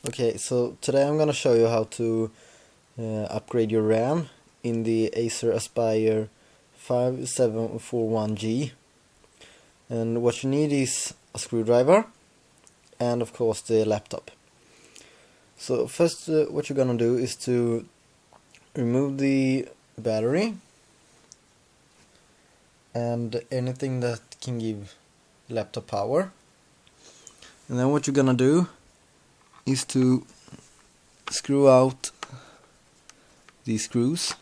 Okay, so today I'm gonna show you how to upgrade your RAM in the ACER Aspire 5741G. And what you need is a screwdriver and of course the laptop. So first what you're gonna do is to remove the battery and anything that can give laptop power. And then what you're gonna do is to screw out these screws.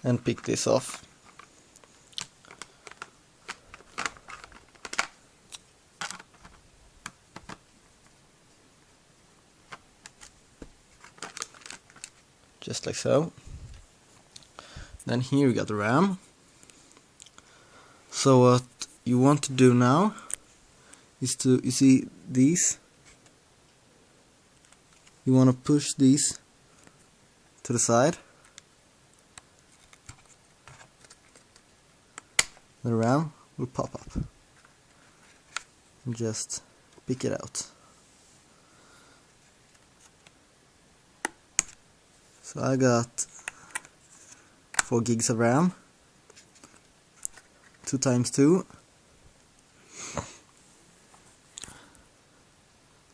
And pick this off. Just like so. Then here you got the RAM. So what you want to do now is to, you see these? You want to push these to the side. The RAM will pop up. And just pick it out. So I got 4 gigs of RAM, 2 times 2.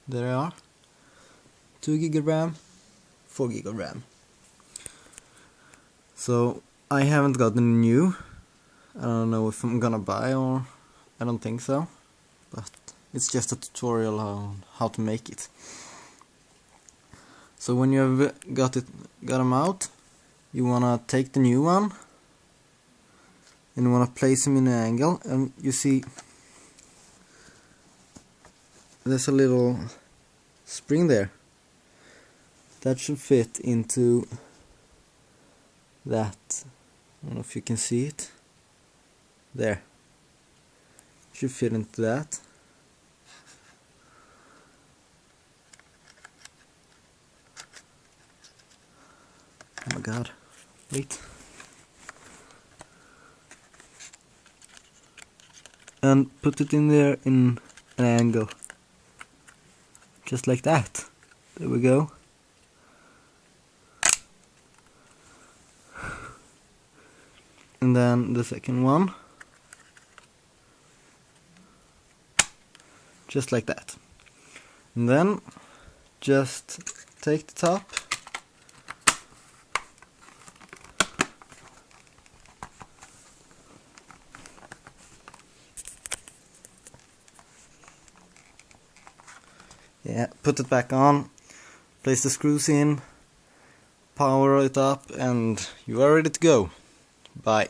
There they are. 2 gig of RAM, 4 gig of RAM. So I haven't gotten new. I don't know if I'm gonna buy, or I don't think so. But it's just a tutorial on how to make it. So when you have got them out, you wanna take the new one and you wanna place them in an angle, and you see there's a little spring there that should fit into that. I don't know if you can see it there. Should fit into that. Oh my god, wait. And put it in there in an angle. Just like that. There we go. And then the second one. Just like that. And then just take the top. Yeah, put it back on, place the screws in, power it up, and you are ready to go. Bye.